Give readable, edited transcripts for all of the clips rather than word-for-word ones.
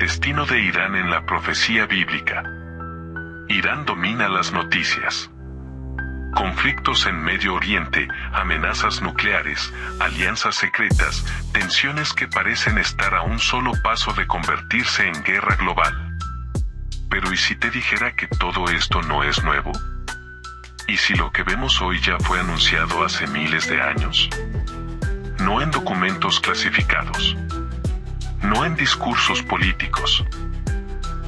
destino de Irán en la profecía bíblica. Irán domina las noticias. Conflictos en Medio Oriente, amenazas nucleares, alianzas secretas, tensiones que parecen estar a un solo paso de convertirse en guerra global. Pero ¿y si te dijera que todo esto no es nuevo? ¿Y si lo que vemos hoy ya fue anunciado hace miles de años? No en documentos clasificados, no en discursos políticos,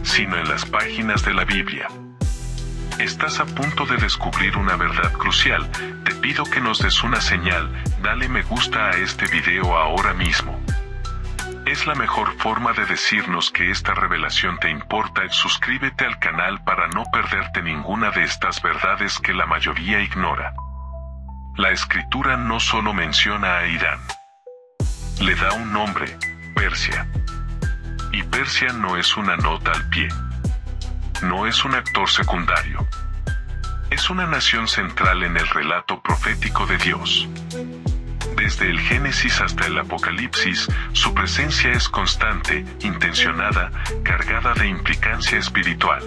sino en las páginas de la Biblia. Estás a punto de descubrir una verdad crucial. Te pido que nos des una señal, dale me gusta a este video ahora mismo. Es la mejor forma de decirnos que esta revelación te importa. Suscríbete al canal para no perderte ninguna de estas verdades que la mayoría ignora. La escritura no solo menciona a Irán. Le da un nombre, Persia. Y Persia no es una nota al pie. No es un actor secundario. Es una nación central en el relato profético de Dios. Desde el Génesis hasta el Apocalipsis, su presencia es constante, intencionada, cargada de implicancia espiritual.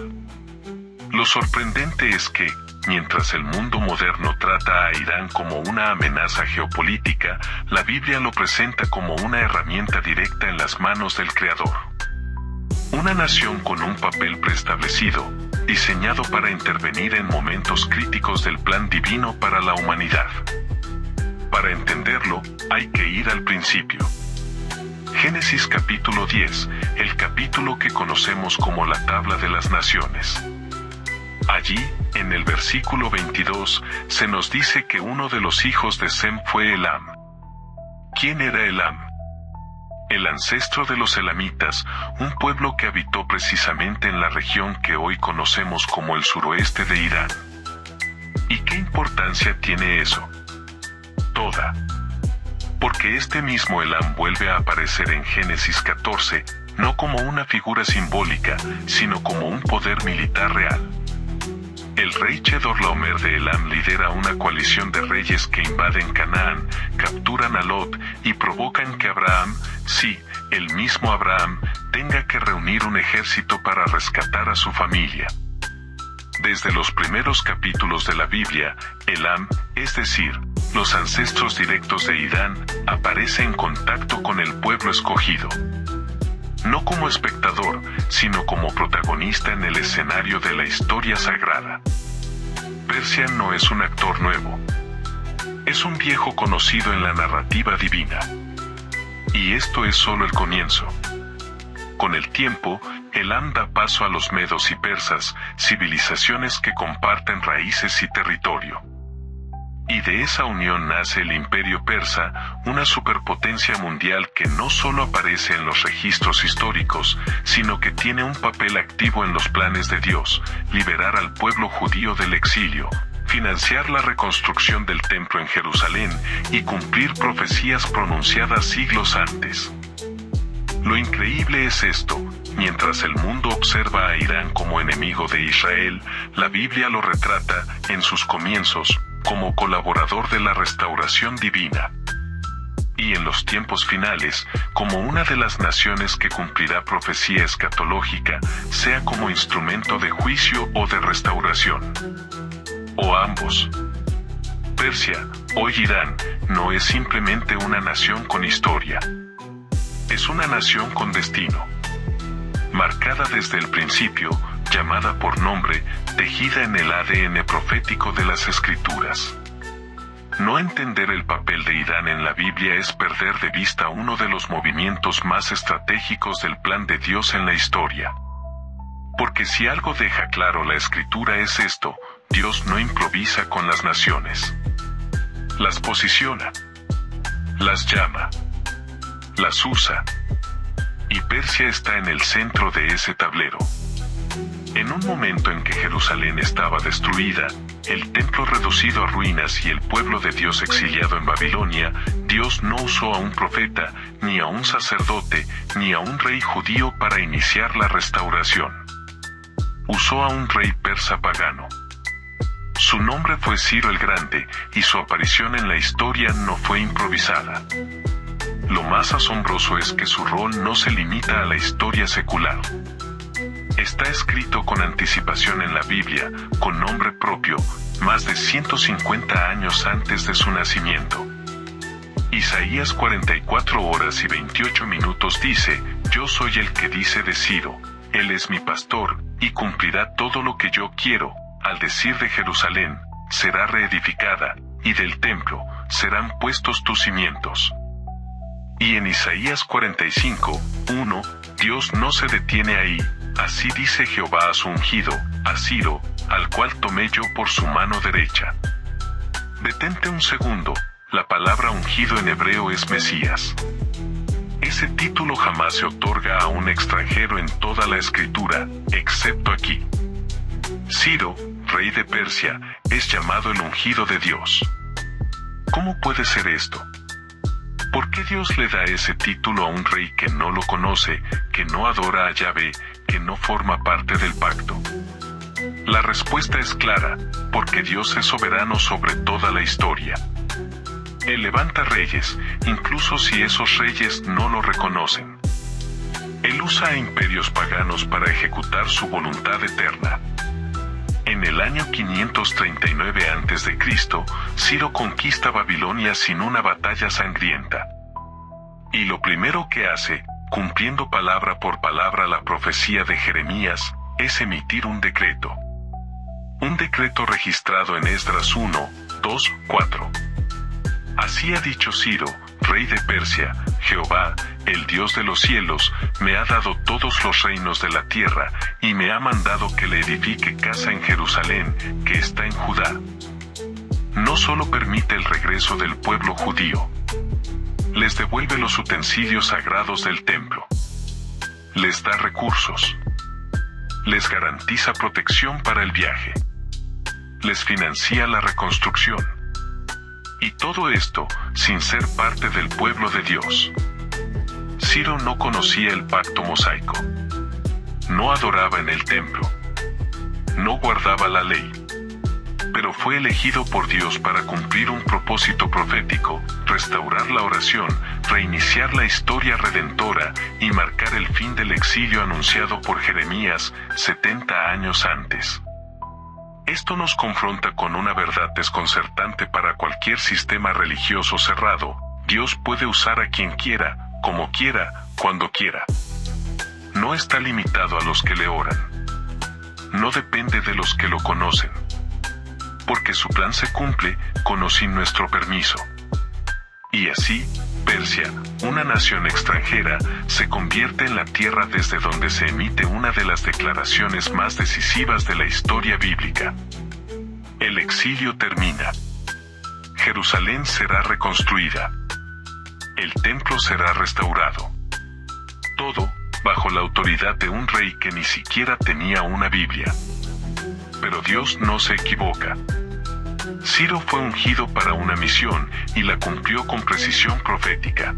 Lo sorprendente es que, mientras el mundo moderno trata a Irán como una amenaza geopolítica, la Biblia lo presenta como una herramienta directa en las manos del Creador. Una nación con un papel preestablecido, diseñado para intervenir en momentos críticos del plan divino para la humanidad. Para entenderlo, hay que ir al principio. Génesis capítulo 10, el capítulo que conocemos como la Tabla de las Naciones. Allí, en el versículo 22, se nos dice que uno de los hijos de Sem fue Elam. ¿Quién era Elam? El ancestro de los elamitas, un pueblo que habitó precisamente en la región que hoy conocemos como el suroeste de Irán. ¿Y qué importancia tiene eso? Toda. Porque este mismo Elam vuelve a aparecer en Génesis 14, no como una figura simbólica, sino como un poder militar real. El rey Chedorlaomer de Elam lidera una coalición de reyes que invaden Canaán, capturan a Lot y provocan que Abraham, sí, el mismo Abraham, tenga que reunir un ejército para rescatar a su familia. Desde los primeros capítulos de la Biblia, Elam, es decir, los ancestros directos de Irán, aparece en contacto con el pueblo escogido. No como espectador, sino como protagonista en el escenario de la historia sagrada. Persia no es un actor nuevo. Es un viejo conocido en la narrativa divina. Y esto es solo el comienzo. Con el tiempo, Elam da paso a los medos y persas, civilizaciones que comparten raíces y territorio. Y de esa unión nace el Imperio Persa, una superpotencia mundial que no solo aparece en los registros históricos, sino que tiene un papel activo en los planes de Dios: liberar al pueblo judío del exilio, financiar la reconstrucción del templo en Jerusalén y cumplir profecías pronunciadas siglos antes. Lo increíble es esto: mientras el mundo observa a Irán como enemigo de Israel, la Biblia lo retrata, en sus comienzos, como colaborador de la restauración divina. Y en los tiempos finales, como una de las naciones que cumplirá profecía escatológica, sea como instrumento de juicio o de restauración. O ambos. Persia, hoy Irán, no es simplemente una nación con historia. Es una nación con destino. Marcada desde el principio, llamada por nombre, tejida en el ADN profético de las Escrituras. No entender el papel de Irán en la Biblia es perder de vista uno de los movimientos más estratégicos del plan de Dios en la historia. Porque si algo deja claro la Escritura es esto: Dios no improvisa con las naciones. Las posiciona. Las llama. Las usa. Y Persia está en el centro de ese tablero. En un momento en que Jerusalén estaba destruida, el templo reducido a ruinas y el pueblo de Dios exiliado en Babilonia, Dios no usó a un profeta, ni a un sacerdote, ni a un rey judío para iniciar la restauración. Usó a un rey persa pagano. Su nombre fue Ciro el Grande, y su aparición en la historia no fue improvisada. lo más asombroso es que su rol no se limita a la historia secular. Está escrito con anticipación en la Biblia, con nombre propio, más de 150 años antes de su nacimiento. Isaías 44 horas y 28 minutos dice: Yo soy el que dice de Ciro, Él es mi pastor, y cumplirá todo lo que yo quiero. Al decir de Jerusalén, será reedificada, y del templo, serán puestos tus cimientos. Y en Isaías 45, 1, Dios no se detiene ahí: Así dice Jehová a su ungido, a Ciro, al cual tomé yo por su mano derecha. Detente un segundo, la palabra ungido en hebreo es Mesías. Ese título jamás se otorga a un extranjero en toda la escritura, excepto aquí. Ciro, rey de Persia, es llamado el ungido de Dios. ¿Cómo puede ser esto? ¿Por qué Dios le da ese título a un rey que no lo conoce, que no adora a Yahvé, que no forma parte del pacto? La respuesta es clara: porque Dios es soberano sobre toda la historia. Él levanta reyes, incluso si esos reyes no lo reconocen. Él usa a imperios paganos para ejecutar su voluntad eterna. En el año 539 a.C., Ciro conquista Babilonia sin una batalla sangrienta. Y lo primero que hace, cumpliendo palabra por palabra la profecía de Jeremías, es emitir un decreto. Un decreto registrado en Esdras 1, 2, 4. Así ha dicho Ciro, rey de Persia: Jehová, el Dios de los cielos, me ha dado todos los reinos de la tierra, y me ha mandado que le edifique casa en Jerusalén, que está en Judá. No solo permite el regreso del pueblo judío, les devuelve los utensilios sagrados del templo, les da recursos, les garantiza protección para el viaje, les financia la reconstrucción. Y todo esto, sin ser parte del pueblo de Dios. Ciro no conocía el pacto mosaico. No adoraba en el templo. No guardaba la ley. Pero fue elegido por Dios para cumplir un propósito profético: restaurar la oración, reiniciar la historia redentora, y marcar el fin del exilio anunciado por Jeremías 70 años antes. Esto nos confronta con una verdad desconcertante para cualquier sistema religioso cerrado: Dios puede usar a quien quiera, como quiera, cuando quiera. No está limitado a los que le oran. No depende de los que lo conocen. Porque su plan se cumple, con o sin nuestro permiso. Y así, Persia, una nación extranjera, se convierte en la tierra desde donde se emite una de las declaraciones más decisivas de la historia bíblica. El exilio termina. Jerusalén será reconstruida. El templo será restaurado. Todo, bajo la autoridad de un rey que ni siquiera tenía una Biblia. Pero Dios no se equivoca. Ciro fue ungido para una misión, y la cumplió con precisión profética.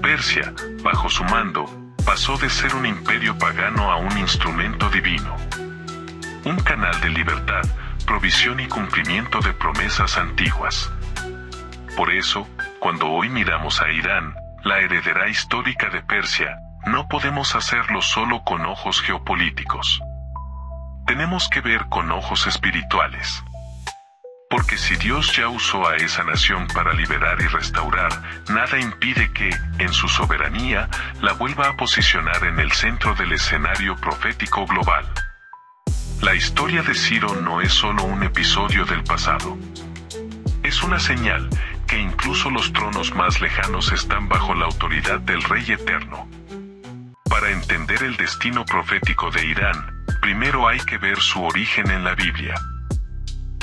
Persia, bajo su mando, pasó de ser un imperio pagano a un instrumento divino. Un canal de libertad, provisión y cumplimiento de promesas antiguas. Por eso, cuando hoy miramos a Irán, la heredera histórica de Persia, no podemos hacerlo solo con ojos geopolíticos. Tenemos que ver con ojos espirituales. Porque si Dios ya usó a esa nación para liberar y restaurar, nada impide que, en su soberanía, la vuelva a posicionar en el centro del escenario profético global. La historia de Ciro no es solo un episodio del pasado. Es una señal que incluso los tronos más lejanos están bajo la autoridad del Rey Eterno. Para entender el destino profético de Irán, primero hay que ver su origen en la Biblia.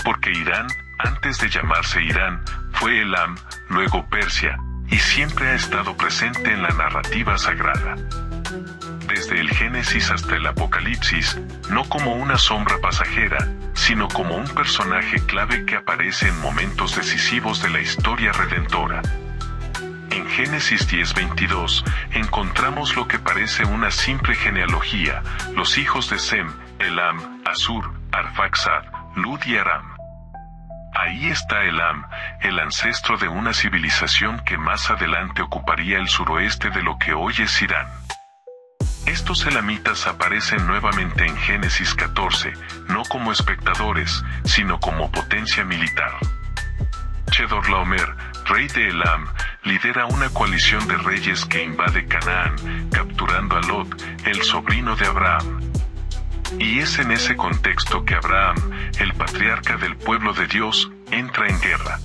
Porque Irán, antes de llamarse Irán, fue Elam, luego Persia, y siempre ha estado presente en la narrativa sagrada. Desde el Génesis hasta el Apocalipsis, no como una sombra pasajera, sino como un personaje clave que aparece en momentos decisivos de la historia redentora. En Génesis 10:22, encontramos lo que parece una simple genealogía: los hijos de Sem, Elam, Asur, Arfaxad, Lud y Aram. Ahí está Elam, el ancestro de una civilización que más adelante ocuparía el suroeste de lo que hoy es Irán. Estos elamitas aparecen nuevamente en Génesis 14, no como espectadores, sino como potencia militar. Chedorlaomer, rey de Elam, lidera una coalición de reyes que invade Canaán, capturando a Lot, el sobrino de Abraham. Y es en ese contexto que Abraham, el patriarca del pueblo de Dios, entra en guerra.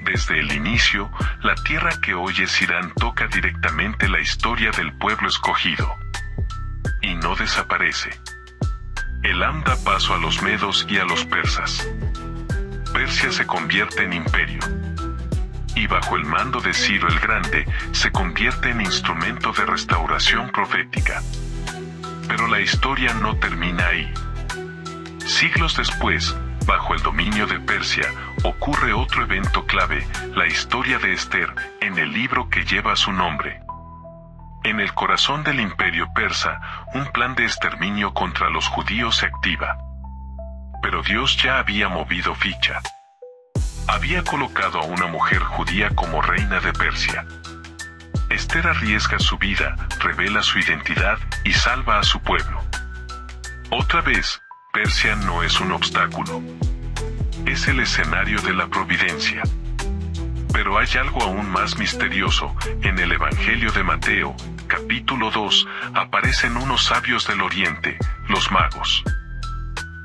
Desde el inicio, la tierra que hoy es Irán toca directamente la historia del pueblo escogido. Y no desaparece. Elam da paso a los medos y a los persas. Persia se convierte en imperio. Y bajo el mando de Ciro el Grande, se convierte en instrumento de restauración profética. Pero la historia no termina ahí. Siglos después, bajo el dominio de Persia, ocurre otro evento clave, la historia de Esther, en el libro que lleva su nombre. En el corazón del imperio persa, un plan de exterminio contra los judíos se activa. Pero Dios ya había movido ficha. Había colocado a una mujer judía como reina de Persia. Esther arriesga su vida, revela su identidad y salva a su pueblo. Otra vez, Persia no es un obstáculo. Es el escenario de la providencia. Pero hay algo aún más misterioso. En el Evangelio de Mateo, capítulo 2, aparecen unos sabios del Oriente, los magos.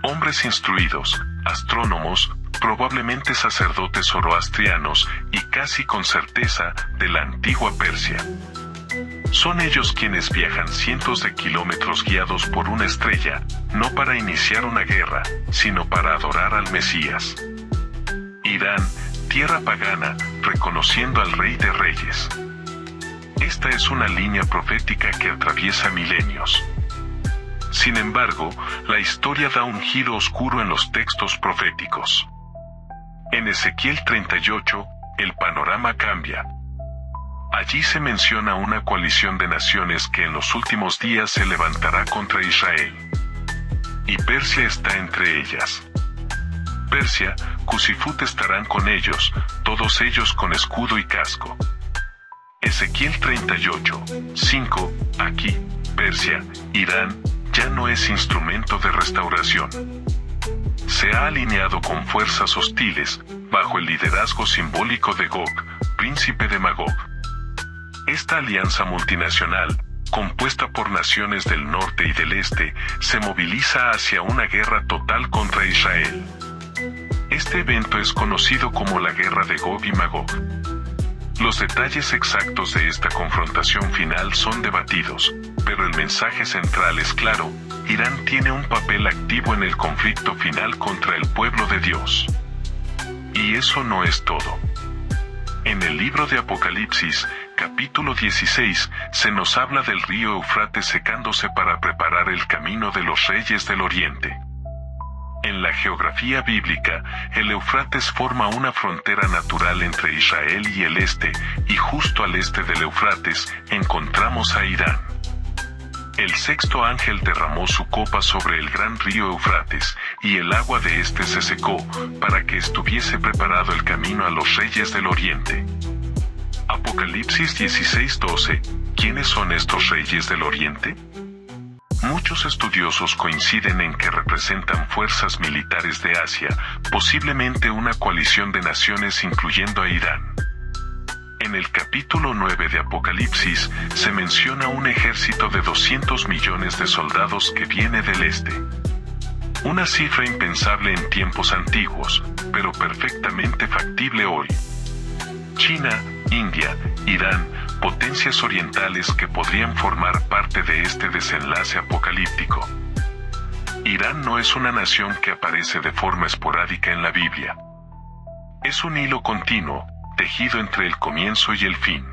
Hombres instruidos, astrónomos, probablemente sacerdotes zoroastrianos y casi con certeza de la antigua Persia. Son ellos quienes viajan cientos de kilómetros guiados por una estrella, no para iniciar una guerra, sino para adorar al Mesías. Irán, tierra pagana, reconociendo al Rey de Reyes. Esta es una línea profética que atraviesa milenios. Sin embargo, la historia da un giro oscuro en los textos proféticos. En Ezequiel 38, el panorama cambia. Allí se menciona una coalición de naciones que en los últimos días se levantará contra Israel. Y Persia está entre ellas. Persia, Cusifut estarán con ellos, todos ellos con escudo y casco. Ezequiel 38, 5, aquí, Persia, Irán, ya no es instrumento de restauración. Se ha alineado con fuerzas hostiles, bajo el liderazgo simbólico de Gog, príncipe de Magog. Esta alianza multinacional, compuesta por naciones del norte y del este, se moviliza hacia una guerra total contra Israel. Este evento es conocido como la Guerra de Gog y Magog. Los detalles exactos de esta confrontación final son debatidos, pero el mensaje central es claro: Irán tiene un papel activo en el conflicto final contra el pueblo de Dios. Y eso no es todo. En el libro de Apocalipsis, capítulo 16, se nos habla del río Eufrates secándose para preparar el camino de los reyes del Oriente. En la geografía bíblica, el Eufrates forma una frontera natural entre Israel y el este, y justo al este del Eufrates encontramos a Irán. El sexto ángel derramó su copa sobre el gran río Eufrates, y el agua de este se secó, para que estuviese preparado el camino a los reyes del Oriente. Apocalipsis 16:12, ¿quiénes son estos reyes del Oriente? Muchos estudiosos coinciden en que representan fuerzas militares de Asia, posiblemente una coalición de naciones incluyendo a Irán. En el capítulo 9 de Apocalipsis, se menciona un ejército de 200 millones de soldados que viene del este. Una cifra impensable en tiempos antiguos, pero perfectamente factible hoy. China, India, Irán, potencias orientales que podrían formar parte de este desenlace apocalíptico. Irán no es una nación que aparece de forma esporádica en la Biblia. Es un hilo continuo, tejido entre el comienzo y el fin.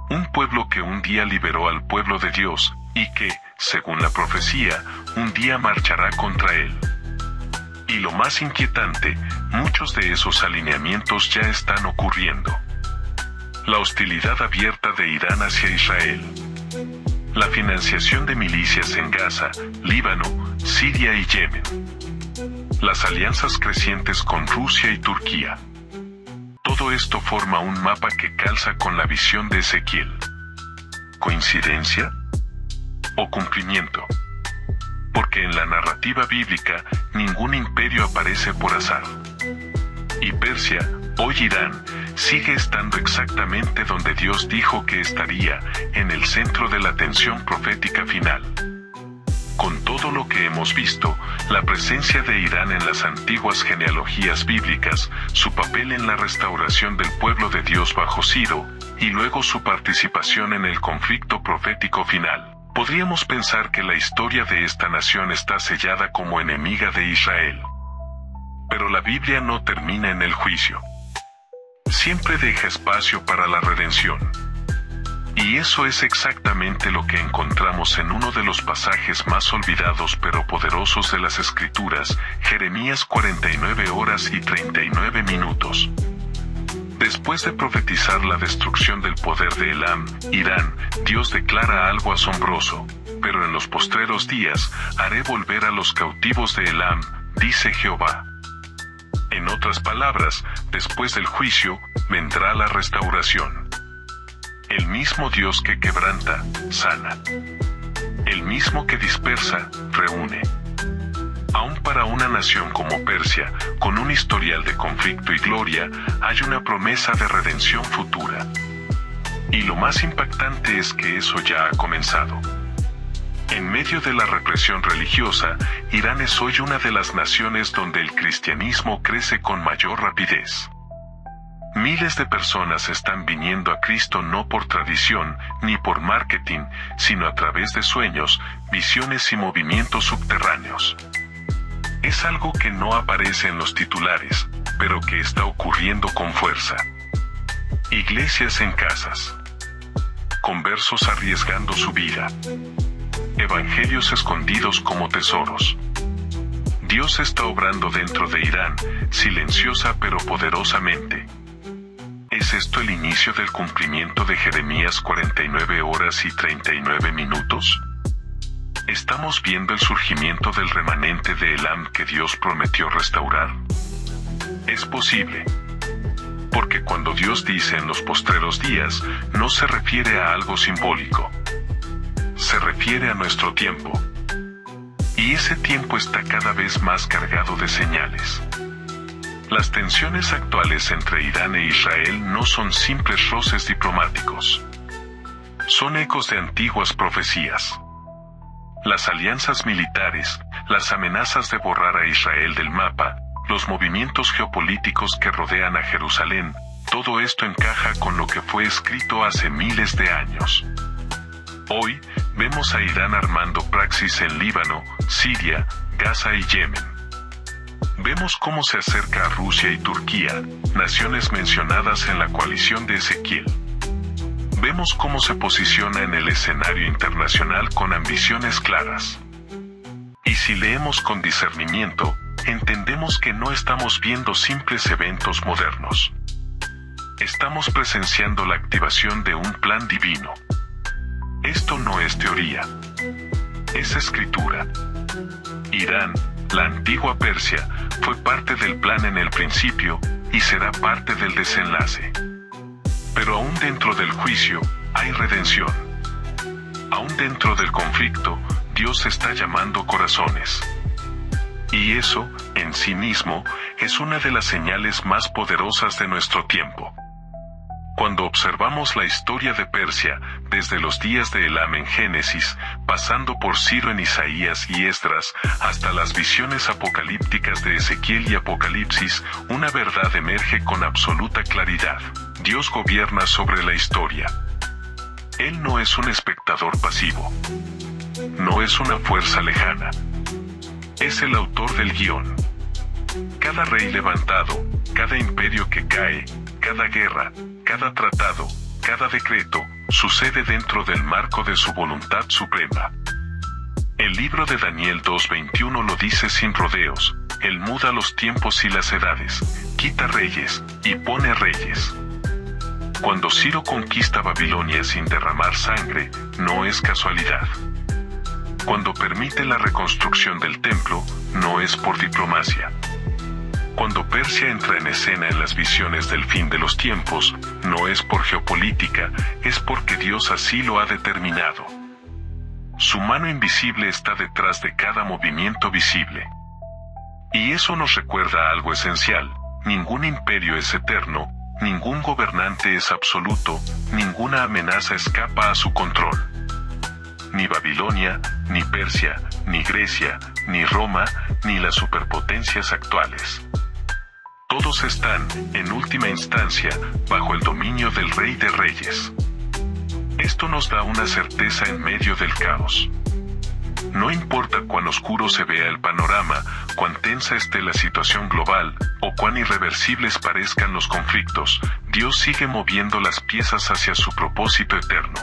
Un pueblo que un día liberó al pueblo de Dios, y que, según la profecía, un día marchará contra él. Y lo más inquietante, muchos de esos alineamientos ya están ocurriendo. La hostilidad abierta de Irán hacia Israel. La financiación de milicias en Gaza, Líbano, Siria y Yemen. las alianzas crecientes con Rusia y Turquía. Todo esto forma un mapa que calza con la visión de Ezequiel. ¿Coincidencia? ¿O cumplimiento? Porque en la narrativa bíblica, ningún imperio aparece por azar. Y Persia, hoy Irán, sigue estando exactamente donde Dios dijo que estaría, en el centro de la atención profética final. Con todo lo que hemos visto, la presencia de Irán en las antiguas genealogías bíblicas, su papel en la restauración del pueblo de Dios bajo Ciro, y luego su participación en el conflicto profético final, podríamos pensar que la historia de esta nación está sellada como enemiga de Israel. Pero la Biblia no termina en el juicio. Siempre deja espacio para la redención. Y eso es exactamente lo que encontramos en uno de los pasajes más olvidados pero poderosos de las Escrituras, Jeremías 49 horas y 39 minutos. Después de profetizar la destrucción del poder de Elam, Irán, Dios declara algo asombroso: pero en los postreros días, haré volver a los cautivos de Elam, dice Jehová. En otras palabras, después del juicio, vendrá la restauración. El mismo Dios que quebranta, sana. El mismo que dispersa, reúne. Aún para una nación como Persia, con un historial de conflicto y gloria, hay una promesa de redención futura. Y lo más impactante es que eso ya ha comenzado. En medio de la represión religiosa, Irán es hoy una de las naciones donde el cristianismo crece con mayor rapidez. Miles de personas están viniendo a Cristo no por tradición, ni por marketing, sino a través de sueños, visiones y movimientos subterráneos. Es algo que no aparece en los titulares, pero que está ocurriendo con fuerza. Iglesias en casas. Conversos arriesgando su vida. Evangelios escondidos como tesoros. Dios está obrando dentro de Irán, silenciosa pero poderosamente. ¿Es esto el inicio del cumplimiento de Jeremías 49 horas y 39 minutos? ¿Estamos viendo el surgimiento del remanente de Elam que Dios prometió restaurar? Es posible. Porque cuando Dios dice en los postreros días, no se refiere a algo simbólico. Se refiere a nuestro tiempo. Y ese tiempo está cada vez más cargado de señales. Las tensiones actuales entre Irán e Israel no son simples roces diplomáticos. Son ecos de antiguas profecías. Las alianzas militares, las amenazas de borrar a Israel del mapa, los movimientos geopolíticos que rodean a Jerusalén, todo esto encaja con lo que fue escrito hace miles de años. Hoy, vemos a Irán armando praxis en Líbano, Siria, Gaza y Yemen. Vemos cómo se acerca a Rusia y Turquía, naciones mencionadas en la coalición de Ezequiel. Vemos cómo se posiciona en el escenario internacional con ambiciones claras. Y si leemos con discernimiento, entendemos que no estamos viendo simples eventos modernos. Estamos presenciando la activación de un plan divino. Esto no es teoría. Es escritura. Irán, la antigua Persia, fue parte del plan en el principio, y será parte del desenlace. Pero aún dentro del juicio, hay redención. Aún dentro del conflicto, Dios está llamando corazones. Y eso, en sí mismo, es una de las señales más poderosas de nuestro tiempo. Cuando observamos la historia de Persia, desde los días de Elam en Génesis, pasando por Ciro en Isaías y Esdras, hasta las visiones apocalípticas de Ezequiel y Apocalipsis, una verdad emerge con absoluta claridad: Dios gobierna sobre la historia. Él no es un espectador pasivo. No es una fuerza lejana. Es el autor del guión. Cada rey levantado, cada imperio que cae, cada guerra, cada tratado, cada decreto, sucede dentro del marco de su voluntad suprema. El libro de Daniel 2:21 lo dice sin rodeos: Él muda los tiempos y las edades, quita reyes, y pone reyes. Cuando Ciro conquista Babilonia sin derramar sangre, no es casualidad. Cuando permite la reconstrucción del templo, no es por diplomacia. Cuando Persia entra en escena en las visiones del fin de los tiempos, no es por geopolítica, es porque Dios así lo ha determinado. Su mano invisible está detrás de cada movimiento visible. Y eso nos recuerda algo esencial: ningún imperio es eterno, ningún gobernante es absoluto, ninguna amenaza escapa a su control. Ni Babilonia, ni Persia, ni Grecia, ni Roma, ni las superpotencias actuales. Todos están, en última instancia, bajo el dominio del Rey de Reyes. Esto nos da una certeza en medio del caos. No importa cuán oscuro se vea el panorama, cuán tensa esté la situación global, o cuán irreversibles parezcan los conflictos, Dios sigue moviendo las piezas hacia su propósito eterno.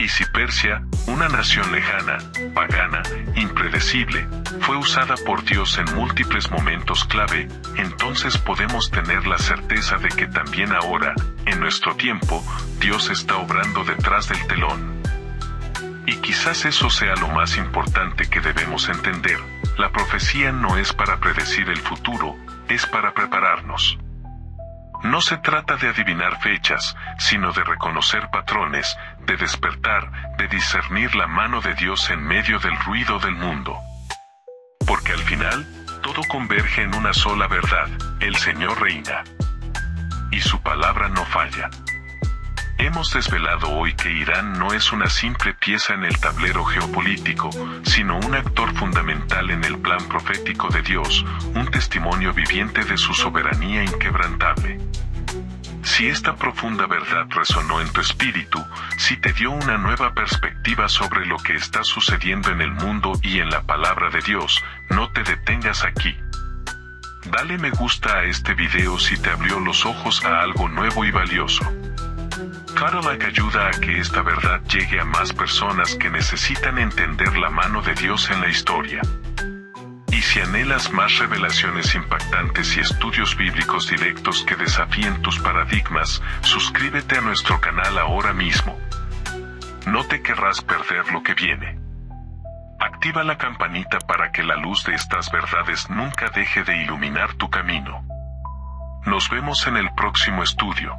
Y si Persia, una nación lejana, pagana, impredecible, fue usada por Dios en múltiples momentos clave, entonces podemos tener la certeza de que también ahora, en nuestro tiempo, Dios está obrando detrás del telón. Y quizás eso sea lo más importante que debemos entender: la profecía no es para predecir el futuro, es para prepararnos. No se trata de adivinar fechas, sino de reconocer patrones, de despertar, de discernir la mano de Dios en medio del ruido del mundo. Porque al final, todo converge en una sola verdad: el Señor reina. Y su palabra no falla. Hemos desvelado hoy que Irán no es una simple pieza en el tablero geopolítico, sino un actor fundamental en el plan profético de Dios, un testimonio viviente de su soberanía inquebrantable. Si esta profunda verdad resonó en tu espíritu, si te dio una nueva perspectiva sobre lo que está sucediendo en el mundo y en la palabra de Dios, no te detengas aquí. Dale me gusta a este video si te abrió los ojos a algo nuevo y valioso. Cada like ayuda a que esta verdad llegue a más personas que necesitan entender la mano de Dios en la historia. Y si anhelas más revelaciones impactantes y estudios bíblicos directos que desafíen tus paradigmas, suscríbete a nuestro canal ahora mismo. No te querrás perder lo que viene. Activa la campanita para que la luz de estas verdades nunca deje de iluminar tu camino. Nos vemos en el próximo estudio.